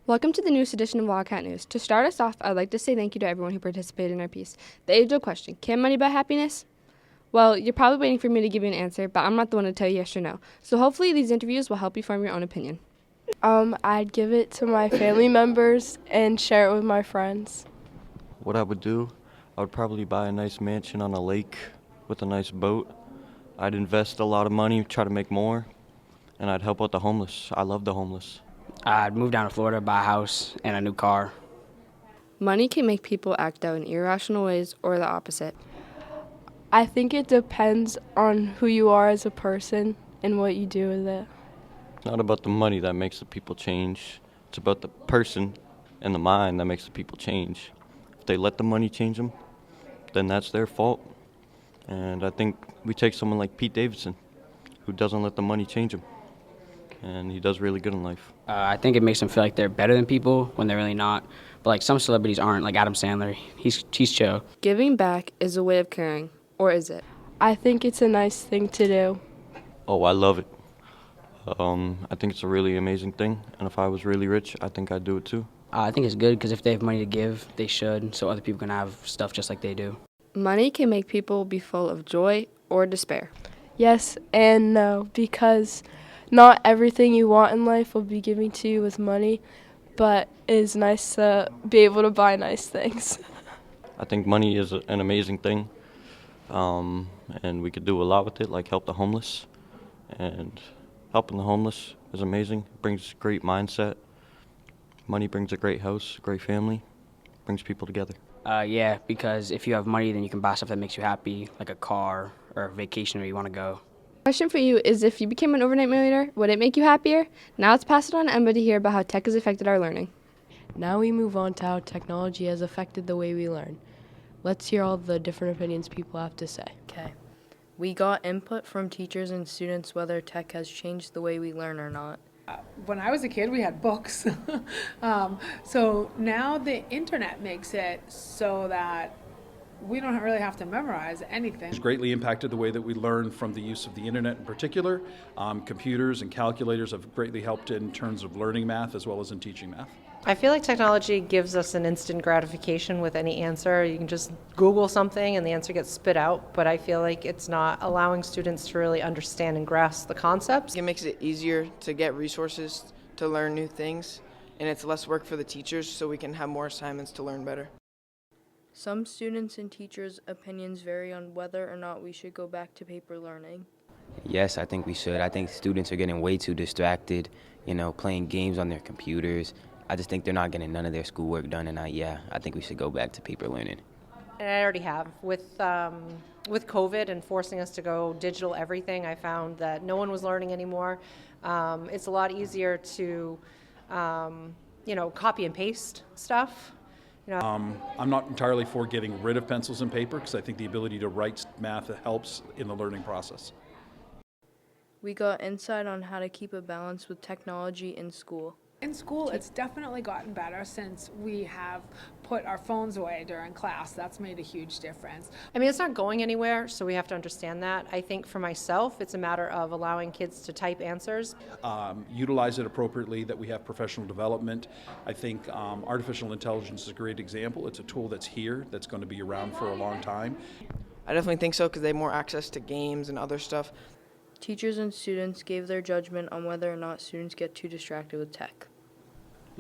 Welcome to the newest edition of Wildcat News. To start us off, I'd like to say thank you to everyone who participated in our piece. The age-old question, can money buy happiness? Well, you're probably waiting for me to give you an answer, but I'm not the one to tell you yes or no. So hopefully these interviews will help you form your own opinion. I'd give it to my family members and share it with my friends. What I would do, I would probably buy a nice mansion on a lake with a nice boat. I'd invest a lot of money, try to make more, and I'd help out the homeless. I love the homeless. I'd move down to Florida, buy a house and a new car. Money can make people act out in irrational ways or the opposite. I think it depends on who you are as a person and what you do with it. It's not about the money that makes the people change. It's about the person and the mind that makes the people change. If they let the money change them, then that's their fault. And I think we take someone like Pete Davidson, who doesn't let the money change him. And he does really good in life. I think it makes them feel like they're better than people when they're really not. But like some celebrities aren't, like Adam Sandler. He's chill. Giving back is a way of caring, or is it? I think it's a nice thing to do. Oh, I love it. I think it's a really amazing thing. And if I was really rich, I think I'd do it too. I think it's good because if they have money to give, they should, so other people can have stuff just like they do. Money can make people be full of joy or despair. Yes and no, because not everything you want in life will be given to you with money, but it is nice to be able to buy nice things. I think money is an amazing thing, and we could do a lot with it, like help the homeless. And helping the homeless is amazing. It brings great mindset. Money brings a great house, a great family, brings people together. Yeah, because if you have money, then you can buy stuff that makes you happy, like a car or a vacation where you want to go. Question for you is, if you became an overnight millionaire, would it make you happier? Now let's pass it on to Emma to hear about how tech has affected our learning. Now we move on to how technology has affected the way we learn. Let's hear all the different opinions people have to say. Okay. We got input from teachers and students whether tech has changed the way we learn or not. When I was a kid, we had books. So now the internet makes it so that we don't really have to memorize anything. It's greatly impacted the way that we learn from the use of the internet in particular. Computers and calculators have greatly helped in terms of learning math as well as in teaching math. I feel like technology gives us an instant gratification with any answer. You can just Google something and the answer gets spit out, but I feel like it's not allowing students to really understand and grasp the concepts. It makes it easier to get resources to learn new things, and it's less work for the teachers, so we can have more assignments to learn better. Some students and teachers' opinions vary on whether or not we should go back to paper learning. Yes, I think we should. I think students are getting way too distracted, playing games on their computers. I just think they're not getting none of their schoolwork done, and I think we should go back to paper learning. And I already have. With COVID and forcing us to go digital everything, I found that no one was learning anymore. It's a lot easier to, copy and paste stuff. I'm not entirely for getting rid of pencils and paper because I think the ability to write math helps in the learning process. We got insight on how to keep a balance with technology in school. In school, it's definitely gotten better since we have put our phones away during class. That's made a huge difference. I mean, it's not going anywhere, so we have to understand that. I think for myself, it's a matter of allowing kids to type answers. Utilize it appropriately, that we have professional development. I think artificial intelligence is a great example. It's a tool that's here, that's going to be around for a long time. I definitely think so because they have more access to games and other stuff. Teachers and students gave their judgment on whether or not students get too distracted with tech.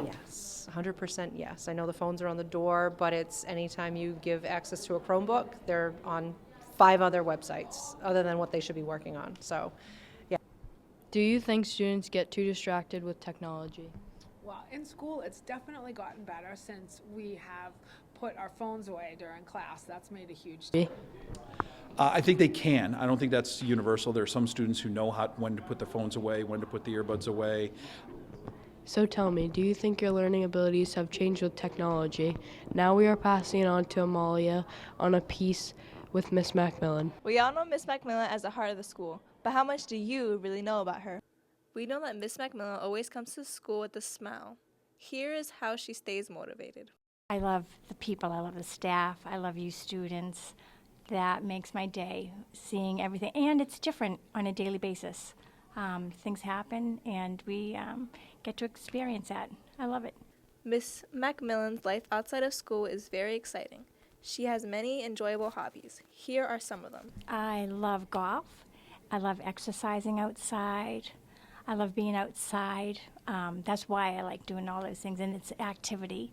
Yes, 100% yes. I know the phones are on the door, but it's anytime you give access to a Chromebook, they're on 5 other websites other than what they should be working on. So, yeah. Do you think students get too distracted with technology? Well, in school, it's definitely gotten better since we have put our phones away during class. That's made a huge difference. I think they can. I don't think that's universal. There are some students who know when to put their phones away, when to put the earbuds away. So tell me, do you think your learning abilities have changed with technology? Now we are passing it on to Amalia on a piece with Miss MacMillan. We all know Miss MacMillan as the heart of the school, but how much do you really know about her? We know that Miss MacMillan always comes to school with a smile. Here is how she stays motivated. I love the people, I love the staff, I love you students. That makes my day, seeing everything, and it's different on a daily basis. Things happen, and we get to experience that. I love it. Miss MacMillan's life outside of school is very exciting. She has many enjoyable hobbies. Here are some of them. I love golf. I love exercising outside. I love being outside. That's why I like doing all those things, and it's activity.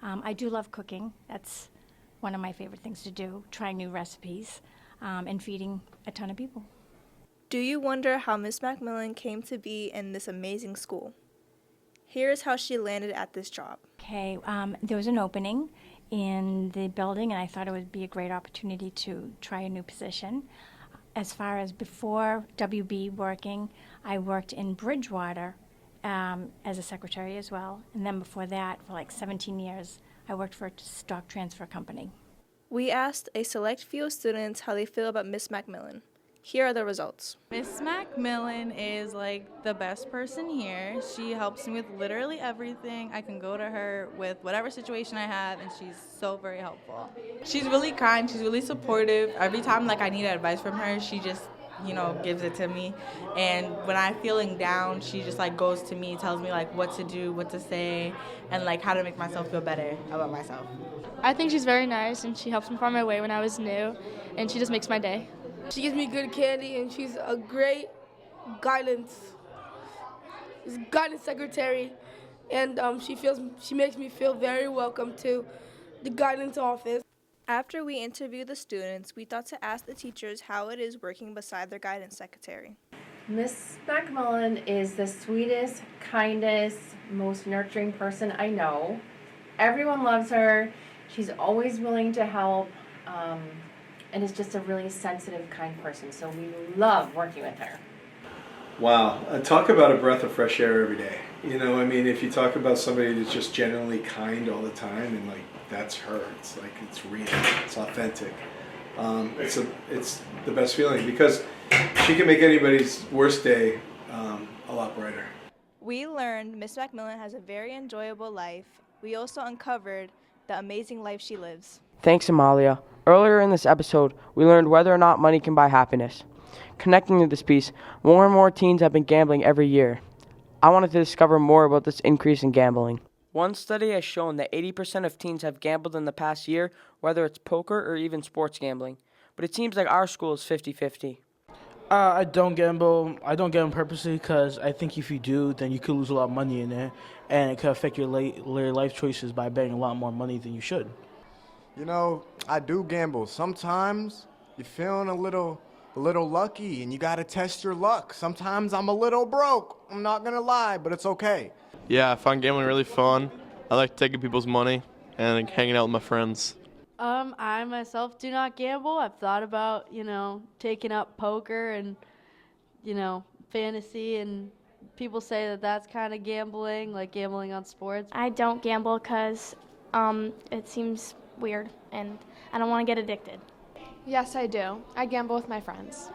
I do love cooking. That's one of my favorite things to do, trying new recipes, and feeding a ton of people. Do you wonder how Miss MacMillan came to be in this amazing school? Here's how she landed at this job. Okay, there was an opening in the building, and I thought it would be a great opportunity to try a new position. As far as before WB working, I worked in Bridgewater as a secretary as well. And then before that, for like 17 years, I worked for a stock transfer company. We asked a select few students how they feel about Miss MacMillan. Here are the results. Miss MacMillan is like the best person here. She helps me with literally everything. I can go to her with whatever situation I have, and she's so very helpful. She's really kind. She's really supportive. Every time I need advice from her, she just gives it to me. And when I'm feeling down, she just goes to me, tells me what to do, what to say, and how to make myself feel better about myself. I think she's very nice, and she helped me find my way when I was new, and she just makes my day. She gives me good candy, and she's a great guidance secretary, and she makes me feel very welcome to the guidance office. After we interviewed the students, we thought to ask the teachers how it is working beside their guidance secretary. Miss MacMillan is the sweetest, kindest, most nurturing person I know. Everyone loves her. She's always willing to help. And is just a really sensitive, kind person. So we love working with her. Wow, talk about a breath of fresh air every day. If you talk about somebody that's just generally kind all the time, and that's her. It's it's real, it's authentic. It's the best feeling because she can make anybody's worst day a lot brighter. We learned Miss MacMillan has a very enjoyable life. We also uncovered the amazing life she lives. Thanks, Amalia. Earlier in this episode, we learned whether or not money can buy happiness. Connecting to this piece, more and more teens have been gambling every year. I wanted to discover more about this increase in gambling. One study has shown that 80% of teens have gambled in the past year, whether it's poker or even sports gambling. But it seems like our school is 50-50. I don't gamble. I don't gamble purposely because I think if you do, then you could lose a lot of money in there, and it could affect your later life choices by betting a lot more money than you should. I do gamble. Sometimes you're feeling a little lucky, and you gotta test your luck. Sometimes I'm a little broke. I'm not gonna lie, but it's okay. Yeah, I find gambling really fun. I like taking people's money and hanging out with my friends. I myself do not gamble. I've thought about, taking up poker and, fantasy, and people say that that's kind of gambling, like gambling on sports. I don't gamble because it seems weird, and I don't want to get addicted. Yes, I do. I gamble with my friends.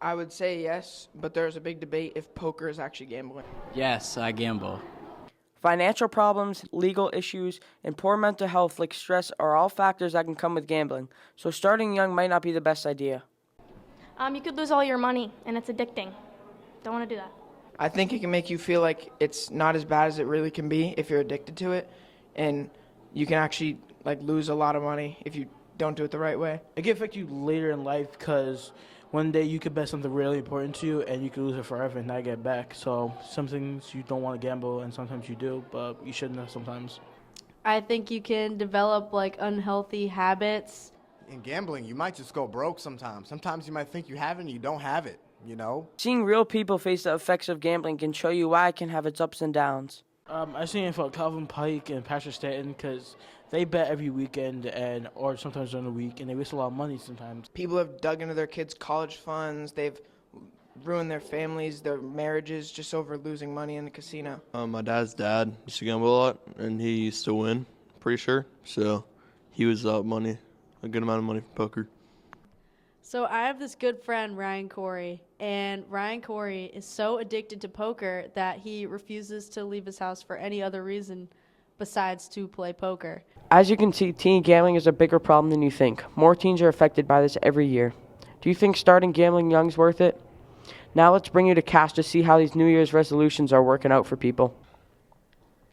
I would say yes, but there's a big debate if poker is actually gambling. Yes, I gamble. Financial problems, legal issues, and poor mental health like stress are all factors that can come with gambling, so starting young might not be the best idea. You could lose all your money, and it's addicting. Don't want to do that. I think it can make you feel like it's not as bad as it really can be if you're addicted to it, and you can actually lose a lot of money if you don't do it the right way. It can affect you later in life because one day you could bet something really important to you and you could lose it forever and not get it back. So some things you don't want to gamble and sometimes you do, but you shouldn't sometimes. I think you can develop unhealthy habits. In gambling, you might just go broke sometimes. Sometimes you might think you have it and you don't have it, Seeing real people face the effects of gambling can show you why it can have its ups and downs. I've seen it for Calvin Pike and Patrick Stanton because they bet every weekend or sometimes during the week, and they waste a lot of money sometimes. People have dug into their kids' college funds. They've ruined their families, their marriages, just over losing money in the casino. My dad's dad used to gamble a lot, and he used to win, pretty sure. So he was out money, a good amount of money from poker. So I have this good friend, Ryan Corey, and Ryan Corey is so addicted to poker that he refuses to leave his house for any other reason besides to play poker. As you can see, teen gambling is a bigger problem than you think. More teens are affected by this every year. Do you think starting gambling young is worth it? Now let's bring you to Cass to see how these New Year's resolutions are working out for people.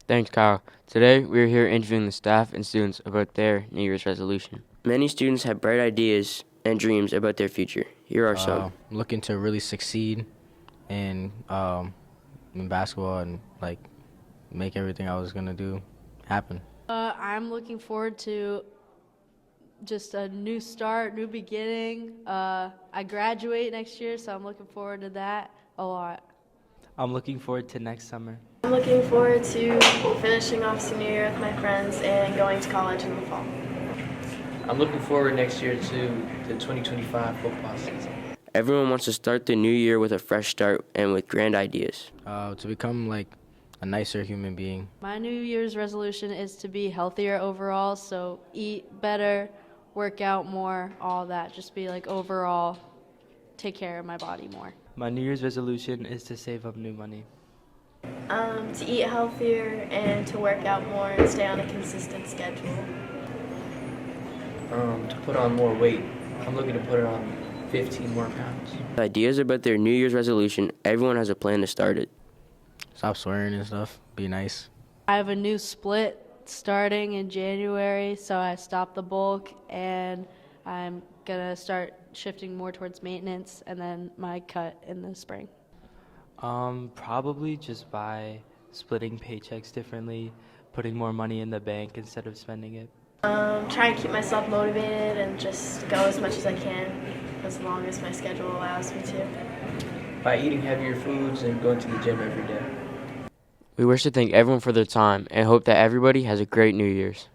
Thanks, Kyle. Today, we're here interviewing the staff and students about their New Year's resolution. Many students have bright ideas and dreams about their future. Here are some. I'm looking to really succeed in basketball and like make everything I was gonna do happen. I'm looking forward to just a new start, new beginning. I graduate next year, so I'm looking forward to that a lot. I'm looking forward to next summer. I'm looking forward to finishing off senior year with my friends and going to college in the fall. I'm looking forward next year to the 2025 football season. Everyone wants to start the new year with a fresh start and with grand ideas. To become like a nicer human being. My New Year's resolution is to be healthier overall, so eat better, work out more, all that. Just be like overall, take care of my body more. My New Year's resolution is to save up new money. To eat healthier and to work out more and stay on a consistent schedule. To put on more weight. I'm looking to put on 15 more pounds. Ideas about their New Year's resolution, everyone has a plan to start it. Stop swearing and stuff. Be nice. I have a new split starting in January, so I stopped the bulk and I'm gonna start shifting more towards maintenance and then my cut in the spring. Probably just by splitting paychecks differently, putting more money in the bank instead of spending it. Try and keep myself motivated and just go as much as I can as long as my schedule allows me to. By eating heavier foods and going to the gym every day. We wish to thank everyone for their time and hope that everybody has a great New Year's.